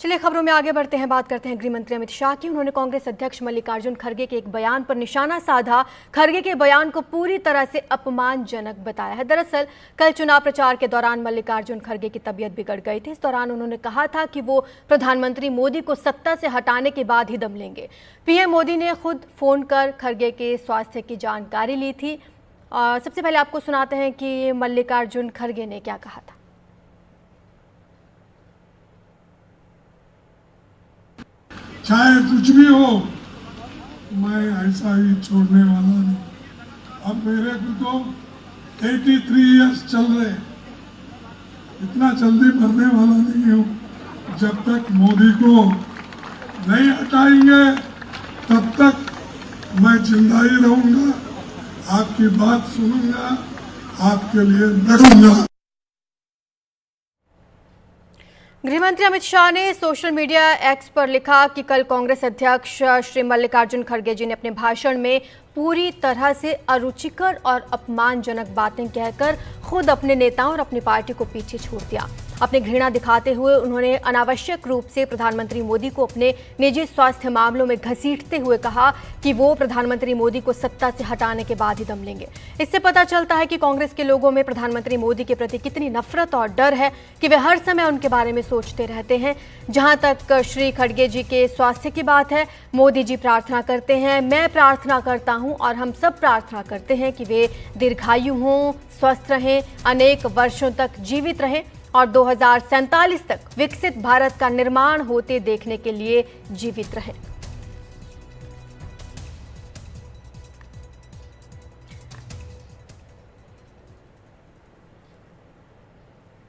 चलिए खबरों में आगे बढ़ते हैं, बात करते हैं गृह मंत्री अमित शाह की। उन्होंने कांग्रेस अध्यक्ष मल्लिकार्जुन खड़गे के एक बयान पर निशाना साधा। खड़गे के बयान को पूरी तरह से अपमानजनक बताया है। दरअसल कल चुनाव प्रचार के दौरान मल्लिकार्जुन खड़गे की तबीयत बिगड़ गई थी। इस दौरान उन्होंने कहा था कि वो प्रधानमंत्री मोदी को सत्ता से हटाने के बाद ही दम लेंगे। पीएम मोदी ने खुद फोन कर खड़गे के स्वास्थ्य की जानकारी ली थी। सबसे पहले आपको सुनाते हैं कि मल्लिकार्जुन खड़गे ने क्या कहा था। चाहे कुछ भी हो, मैं ऐसा ही छोड़ने वाला नहीं। अब मेरे को तो 83 इयर्स चल रहे, इतना जल्दी मरने वाला नहीं हूँ। जब तक मोदी को नहीं हटाएंगे तब तक मैं जिंदा ही रहूंगा, आपकी बात सुनूंगा, आपके लिए लड़ूंगा। गृहमंत्री अमित शाह ने सोशल मीडिया एक्स पर लिखा कि कल कांग्रेस अध्यक्ष श्री मल्लिकार्जुन खड़गे जी ने अपने भाषण में पूरी तरह से अरुचिकर और अपमानजनक बातें कहकर खुद अपने नेताओं और अपनी पार्टी को पीछे छोड़ दिया। अपनी घृणा दिखाते हुए उन्होंने अनावश्यक रूप से प्रधानमंत्री मोदी को अपने निजी स्वास्थ्य मामलों में घसीटते हुए कहा कि वो प्रधानमंत्री मोदी को सत्ता से हटाने के बाद ही दम लेंगे। इससे पता चलता है कि कांग्रेस के लोगों में प्रधानमंत्री मोदी के प्रति कितनी नफरत और डर है कि वे हर समय उनके बारे में सोचते रहते हैं। जहां तक श्री खड़गे जी के स्वास्थ्य की बात है, मोदी जी प्रार्थना करते हैं, मैं प्रार्थना करता हूं और हम सब प्रार्थना करते हैं कि वे दीर्घायु हों, स्वस्थ रहें, अनेक वर्षों तक जीवित रहें और 2047 तक विकसित भारत का निर्माण होते देखने के लिए जीवित रहें।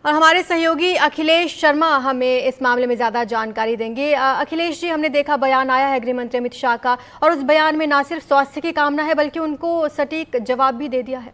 और हमारे सहयोगी अखिलेश शर्मा हमें इस मामले में ज़्यादा जानकारी देंगे। अखिलेश जी, हमने देखा बयान आया है गृह मंत्री अमित शाह का और उस बयान में ना सिर्फ स्वास्थ्य की कामना है बल्कि उनको सटीक जवाब भी दे दिया है।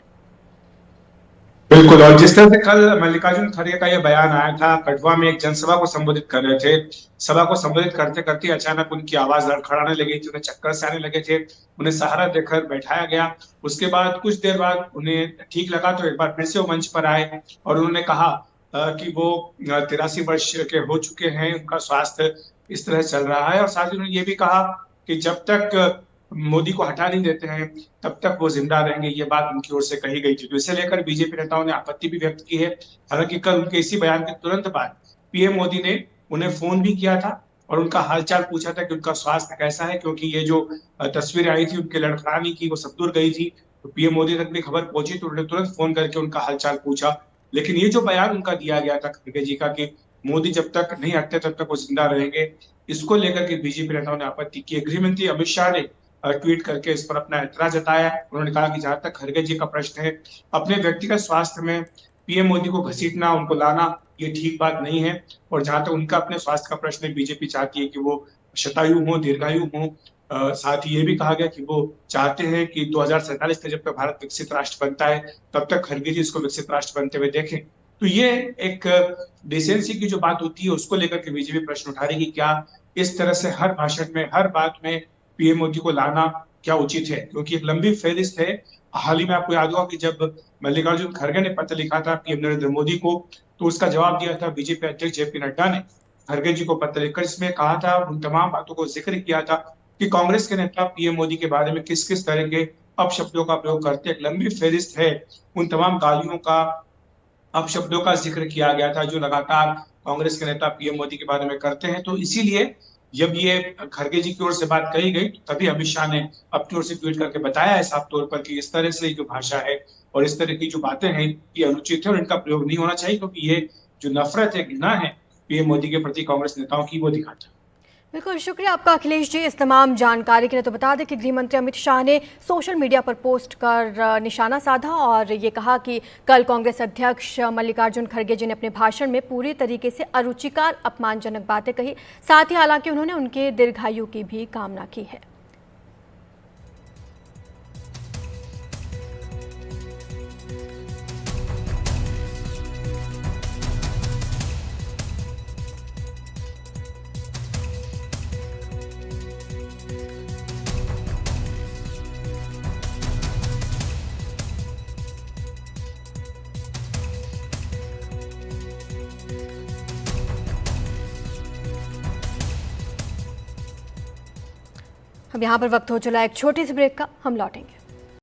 बिल्कुल, और जिस तरह से कल मल्लिकार्जुन खड़गे का यह बयान आया था, कठुआ में एक जनसभा को संबोधित कर रहे थे। सभा को संबोधित करते करते अचानक उनकी आवाज लड़खड़ाने लगी थी, उन्हें चक्कर से आने लगे थे, उन्हें सहारा देकर बैठाया गया। उसके बाद कुछ देर बाद उन्हें ठीक लगा तो एक बार फिर से वो मंच पर आए और उन्होंने कहा कि वो 83 वर्ष के हो चुके हैं, उनका स्वास्थ्य इस तरह चल रहा है। और साथ ही उन्होंने ये भी कहा कि जब तक मोदी को हटा नहीं देते हैं तब तक वो जिंदा रहेंगे। ये बात उनकी ओर से कही गई थी, तो इसे लेकर बीजेपी नेताओं ने आपत्ति भी व्यक्त की है। हालांकि कल उनके इसी बयान के तुरंत बाद पीएम मोदी ने उन्हें फोन भी किया था और उनका हालचाल पूछा था कि उनका स्वास्थ्य कैसा है, क्योंकि ये जो तस्वीरें आई थी उनके लड़खड़ाने की, वो सब दूर गई थी। तो पीएम मोदी तक भी खबर पहुंची तो उन्होंने तुरंत फोन करके उनका हालचाल पूछा। लेकिन ये जो बयान उनका दिया गया था खड़गे जी का कि मोदी जब तक नहीं हटते तब तक वो जिंदा रहेंगे, इसको लेकर के बीजेपी नेताओं ने आपत्ति की। गृह मंत्री अमित शाह ने ट्वीट करके इस पर अपना ऐतराज जताया। उन्होंने कहा कि जहां तक खड़गे जी का प्रश्न है, अपने व्यक्तिगत स्वास्थ्य में पीएम मोदी को घसीटना, उनको लाना, ये ठीक बात नहीं है। और जहां तक उनका अपने स्वास्थ्य का प्रश्न है, बीजेपी चाहती है कि वो शतायु हो, दीर्घायु हो। साथ ही ये भी कहा गया कि वो चाहते हैं कि 2047 तक जब तक भारत विकसित राष्ट्र बनता है तब तक खड़गे जी इसको विकसित राष्ट्र बनते हुए देखें। तो ये एक डिसेंसी की जो बात होती है उसको लेकर के बीजेपी प्रश्न उठा रही कि क्या इस तरह से हर भाषण में, हर बात में पीएम मोदी को लाना क्या उचित है, क्योंकि एक लंबी फहरिस्त है। हाल ही में आपको याद होगा कि जब मल्लिकार्जुन खड़गे ने पत्र लिखा था पीएम नरेंद्र मोदी को, तो उसका जवाब दिया था बीजेपी अध्यक्ष जेपी नड्डा ने खड़गे जी को पत्र लिखकर। इसमें कहा था, उन तमाम बातों को जिक्र किया था कि कांग्रेस के नेता पीएम मोदी के बारे में किस किस तरह के अपशब्दों का प्रयोग करते। एक लंबी फहरिस्त है, उन तमाम गालियों का, अपशब्दों का जिक्र किया गया था जो लगातार कांग्रेस के नेता पीएम मोदी के बारे में करते हैं। तो इसीलिए जब ये खड़गे जी की ओर से बात कही गई तो तभी अमित शाह ने अपनी ओर से ट्वीट करके बताया है साफ तौर पर कि इस तरह से जो भाषा है और इस तरह की जो बातें हैं ये अनुचित है और इनका प्रयोग नहीं होना चाहिए, क्योंकि ये जो नफरत है, घृणा है पीएम मोदी के प्रति कांग्रेस नेताओं की, वो दिखाता है। बिल्कुल, शुक्रिया आपका अखिलेश जी इस तमाम जानकारी के लिए। तो बता दें कि गृह मंत्री अमित शाह ने सोशल मीडिया पर पोस्ट कर निशाना साधा और ये कहा कि कल कांग्रेस अध्यक्ष मल्लिकार्जुन खड़गे जी ने अपने भाषण में पूरी तरीके से अरुचिकर, अपमानजनक बातें कही। साथ ही हालांकि उन्होंने उनके दीर्घायु की भी कामना की है। अब यहाँ पर वक्त हो चला एक छोटी सी ब्रेक का, हम लौटेंगे।